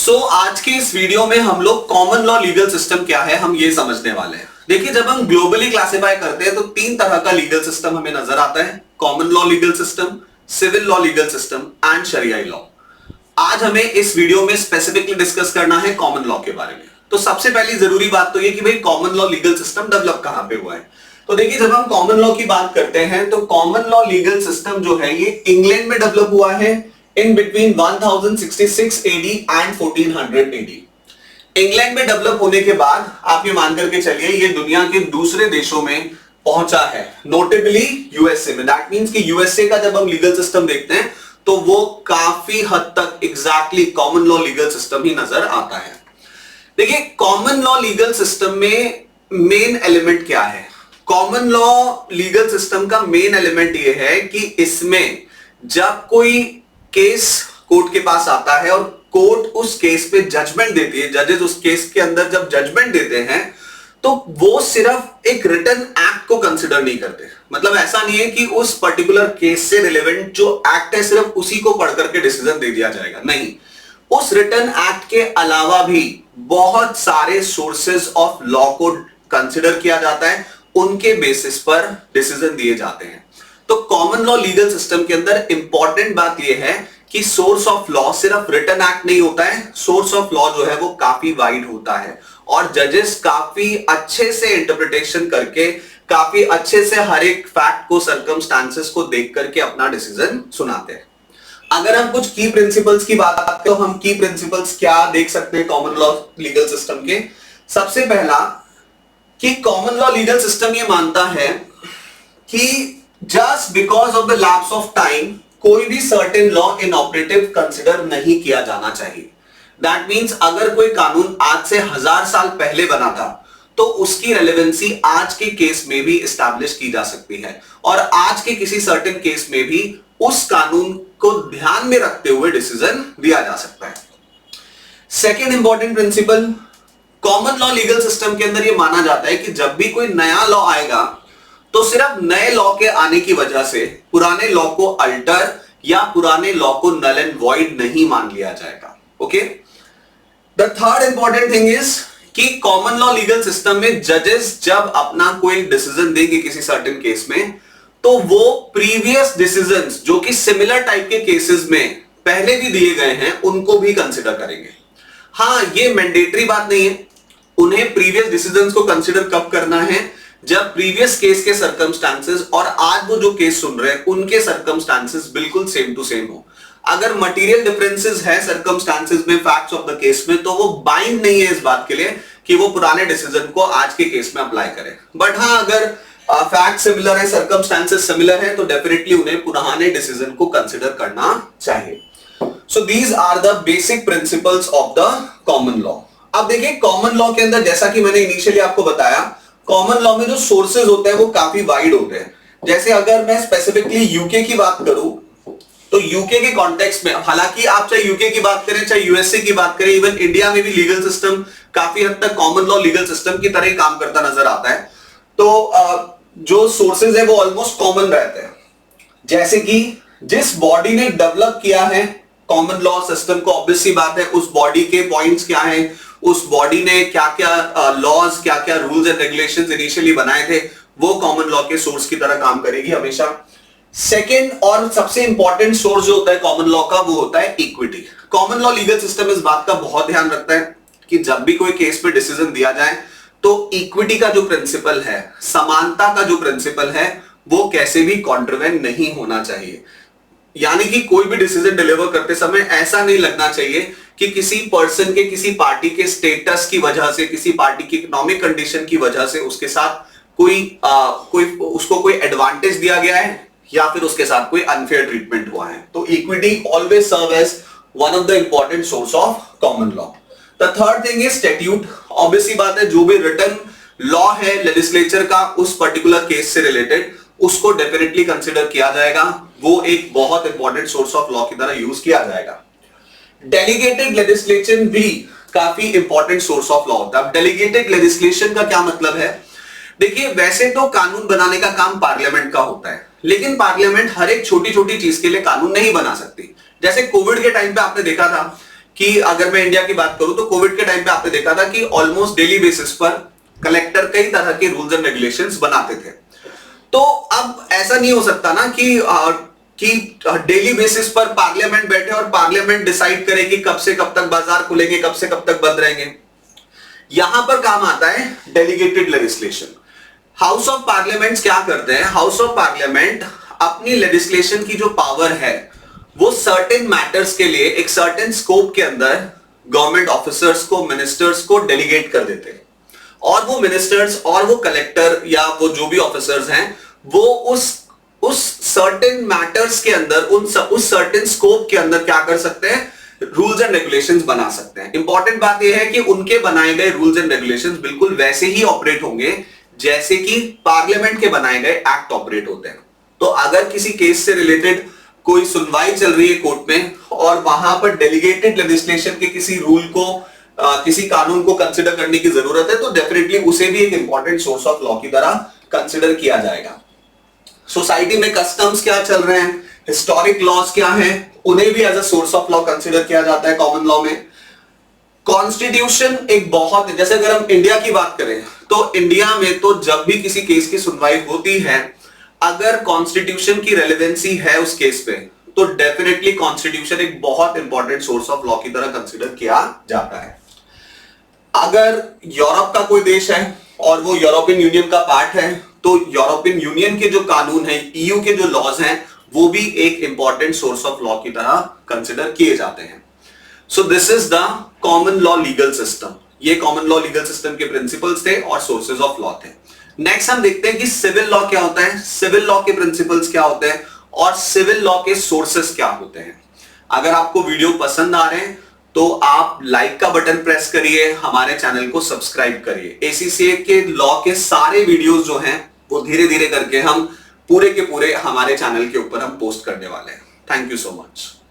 आज के इस वीडियो में हम लोग कॉमन लॉ लीगल सिस्टम क्या है हम ये समझने वाले हैं। देखिए, जब हम ग्लोबली क्लासिफाई करते हैं तो तीन तरह का लीगल सिस्टम हमें नजर आता है: common law legal system, civil law legal system and शरियाई लॉ। आज हमें इस वीडियो में स्पेसिफिकली डिस्कस करना है कॉमन लॉ के बारे में। तो सबसे पहली जरूरी बात तो ये कि भाई common law legal system develop कहां पे हुआ है। तो देखिए, जब हम कॉमन लॉ की बात करते हैं तो कॉमन लॉ लीगल सिस्टम जो है ये इंग्लैंड में डेवलप हुआ है in between 1066 AD and 1400 AD। England में डेवलप होने के बाद आप ये मान करके चलिए ये दुनिया के दूसरे देशों में पहुंचा है, नोटेबली यूएसए में। दैट मींस कि यूएसए का जब हम लीगल सिस्टम देखते हैं तो वो काफी हद तक exactly common law legal system ही नजर आता है। देखिए, कॉमन लॉ लीगल सिस्टम में मेन एलिमेंट क्या है? कॉमन लॉ लीगल सिस्टम का मेन एलिमेंट ये है कि इसमें जब कोई केस कोर्ट के पास आता है और कोर्ट उस केस पे जजमेंट देती है, जजेस उस केस के अंदर जब जजमेंट देते हैं तो वो सिर्फ एक रिटन एक्ट को कंसिडर नहीं करते। मतलब ऐसा नहीं है कि उस पर्टिकुलर केस से रिलेवेंट जो एक्ट है सिर्फ उसी को पढ़ करके डिसीजन दे दिया जाएगा, नहीं। उस रिटन एक्ट के अलावा भी बहुत सारे सोर्सेज ऑफ लॉ को कंसिडर किया जाता है, उनके बेसिस पर डिसीजन दिए जाते हैं। तो कॉमन लॉ लीगल सिस्टम के अंदर इंपॉर्टेंट बात यह है कि सोर्स ऑफ लॉ सिर्फ रिटन एक्ट नहीं होता है, सोर्स ऑफ लॉ जो है वो काफी वाइड होता है और जजेस काफी अच्छे से इंटरप्रिटेशन करके, काफी अच्छे से हर एक फैक्ट को, सर्कमस्टांसेस को देख करके अपना डिसीजन सुनाते हैं। अगर हम कुछ की प्रिंसिपल्स की बात करते हैं तो हम की प्रिंसिपल्स क्या देख सकते हैं कॉमन लॉ लीगल सिस्टम के? सबसे पहला कि कॉमन लॉ लीगल सिस्टम ये मानता है कि just because of the lapse of time कोई भी सर्टेन लॉ इनऑपरेटिव कंसिडर नहीं किया जाना चाहिए। दैट मींस अगर कोई कानून आज से 1000 साल पहले बना था तो उसकी रेलेवेंसी आज के केस में भी एस्टैब्लिश की जा सकती है और आज के किसी सर्टेन केस में भी उस कानून को ध्यान में रखते हुए डिसीजन दिया जा सकता है। Second important principle, common law legal system के अंदर यह माना जाता है कि जब भी कोई नया लॉ आएगा तो सिर्फ नए लॉ के आने की वजह से पुराने लॉ को अल्टर या पुराने लॉ को नल एंड वॉइड नहीं मान लिया जाएगा। Okay. The third important thing is कि कॉमन लॉ लीगल सिस्टम में जजेस जब अपना कोई डिसीजन देंगे किसी सर्टेन केस में तो वो प्रीवियस डिसीजंस जो कि सिमिलर टाइप के केसेस में पहले भी दिए गए हैं उनको भी कंसिडर करेंगे। हां, ये मैंडेटरी बात नहीं है। उन्हें प्रीवियस डिसीजंस को कंसिडर कब करना है? जब प्रीवियस केस के सर्कमस्टांसेस और आज वो जो केस सुन रहे हैं उनके सर्कमस्टांसेस बिल्कुल सेम टू सेम हो। अगर मटेरियल डिफरेंसेस है सर्कमस्टांसेस में, फैक्ट्स ऑफ द केस में, तो वो बाइंड नहीं है इस बात के लिए कि वो पुराने डिसीजन को आज के केस में अप्लाई करें। बट हाँ, अगर फैक्ट सिमिलर है, सर्कमस्टांसेस सिमिलर है तो डेफिनेटली उन्हें पुराने डिसीजन को कंसिडर करना चाहिए। So these are the basic principles of the common law. अब देखिए, कॉमन लॉ के अंदर जैसा कि मैंने इनिशियली आपको बताया, कॉमन लॉ में जो सोर्सेज होते हैं वो काफी वाइड होते हैं। जैसे अगर मैं स्पेसिफिकली यूके की बात करूं तो यूके के कॉन्टेक्स्ट में, हालांकि आप चाहे यूके की बात करें चाहे यूएसए की बात करें, इवन इंडिया में भी लीगल सिस्टम काफी हद तक कॉमन लॉ लीगल सिस्टम की तरह ही काम करता नजर आता है। तो जो सोर्सेज है वो ऑलमोस्ट कॉमन रहते हैं। जैसे कि जिस बॉडी ने डेवलप किया है कॉमन लॉ सिस्टम को, ऑब्वियस सी बात है उस बॉडी के पॉइंट्स क्या हैं, उस बॉडी ने क्या क्या लॉज, क्या क्या रूल्स एंड रेगुलेशंस इनिशियली बनाए थे, वो कॉमन लॉ के सोर्स की तरह काम करेगी हमेशा। सेकेंड और सबसे इंपॉर्टेंट सोर्स जो होता है कॉमन लॉ का वो होता है equity. Common law legal system इस बात का बहुत ध्यान रखता है कि जब भी कोई केस पे डिसीजन दिया जाए तो इक्विटी का जो प्रिंसिपल है, समानता का जो प्रिंसिपल है, वो कैसे भी कॉन्ट्रवेंट नहीं होना चाहिए। यानी कि कोई भी डिसीजन डिलीवर करते समय ऐसा नहीं लगना चाहिए कि किसी पर्सन के, किसी पार्टी के स्टेटस की वजह से, किसी पार्टी की इकोनॉमिक कंडीशन की वजह से उसके साथ उसको कोई एडवांटेज दिया गया है या फिर उसके साथ कोई अनफेयर ट्रीटमेंट हुआ है। तो equity always serve as one of the important source of common law. The third thing is statute. Obviously बात है, जो भी रिटन लॉ है लेजिस्लेचर का उस पर्टिकुलर केस से रिलेटेड, उसको डेफिनेटली कंसिडर किया जाएगा। वो एक बहुत इंपॉर्टेंट सोर्स ऑफ लॉ की तरह यूज किया जाएगा। डेलीगेटेड लेजिस्लेशन भी काफी इंपॉर्टेंट सोर्स ऑफ लॉ होता है। डेलीगेटेड लेजिस्लेशन का क्या मतलब है? देखिए, वैसे तो कानून बनाने का काम पार्लियामेंट का होता है, लेकिन पार्लियामेंट हर एक छोटी छोटी चीज के लिए कानून नहीं बना सकती। जैसे कोविड के टाइम पे आपने देखा था कि अगर मैं इंडिया की बात करूं तो कोविड के टाइम पे आपने देखा था कि ऑलमोस्ट डेली बेसिस पर कलेक्टर कई तरह के रूल्स एंड रेगुलेशंस बनाते थे। तो अब ऐसा नहीं हो सकता ना कि डेली बेसिस पर पार्लियामेंट बैठे और पार्लियामेंट डिसाइड करे कि कब से कब तक बाजार खुलेंगे, कब से कब तक बंद रहेंगे। यहां पर काम आता है delegated legislation. House of parliament क्या करते हैं? हाउस ऑफ पार्लियामेंट अपनी लेजिस्लेशन की जो पावर है वो सर्टेन मैटर्स के लिए एक सर्टेन स्कोप के अंदर गवर्नमेंट ऑफिसर्स को, मिनिस्टर्स को डेलीगेट कर देते हैं, और वो मिनिस्टर्स और वो कलेक्टर या वो जो भी ऑफिसर्स हैं वो उस सर्टेन मैटर्स के अंदर उस सर्टेन स्कोप के अंदर क्या कर सकते हैं? रूल्स एंड रेगुलेशंस बना सकते हैं। इंपॉर्टेंट बात यह है कि उनके बनाए गए रूल्स एंड रेगुलेशंस बिल्कुल वैसे ही ऑपरेट होंगे जैसे कि पार्लियामेंट के बनाए गए एक्ट ऑपरेट होते हैं। तो अगर किसी केस से रिलेटेड कोई सुनवाई चल रही है कोर्ट में और वहां पर डेलीगेटेड लेजिस्लेशन के किसी रूल को, किसी कानून को कंसिडर करने की जरूरत है, तो डेफिनेटली उसे भी एक इंपॉर्टेंट सोर्स ऑफ लॉ की तरह कंसिडर किया जाएगा। सोसाइटी में कस्टम्स क्या चल रहे हैं, हिस्टोरिक लॉज क्या हैं, उन्हें भी as a source of law consider किया जाता है कॉमन लॉ में। कॉन्स्टिट्यूशन एक बहुत, जैसे अगर हम इंडिया की बात करें तो इंडिया में तो जब भी किसी केस की सुनवाई होती है, अगर कॉन्स्टिट्यूशन की रेलेवेंसी है उस केस पे, तो डेफिनेटली कॉन्स्टिट्यूशन एक बहुत इंपॉर्टेंट सोर्स ऑफ लॉ की तरह कंसिडर किया जाता है। अगर यूरोप का कोई देश है और वो यूरोपियन यूनियन का पार्ट है, तो यूरोपियन यूनियन के जो कानून है, ईयू के जो लॉज हैं, वो भी एक इंपॉर्टेंट सोर्स ऑफ लॉ की तरह कंसिडर किए जाते हैं। So this is the common law legal system. ये कॉमन लॉ लीगल सिस्टम के प्रिंसिपल्स थे और सोर्सेज ऑफ लॉ थे। नेक्स्ट हम देखते हैं कि सिविल लॉ क्या होता है, सिविल लॉ के प्रिंसिपल्स क्या होते हैं और सिविल लॉ के सोर्सेस क्या होते हैं। अगर आपको वीडियो पसंद आ रहे हैं तो आप लाइक का बटन प्रेस करिए, हमारे चैनल को सब्सक्राइब करिए। एसीसीए के लॉ के सारे वीडियोस जो हैं वो धीरे धीरे करके हम पूरे के पूरे हमारे चैनल के ऊपर हम पोस्ट करने वाले हैं। Thank you so much.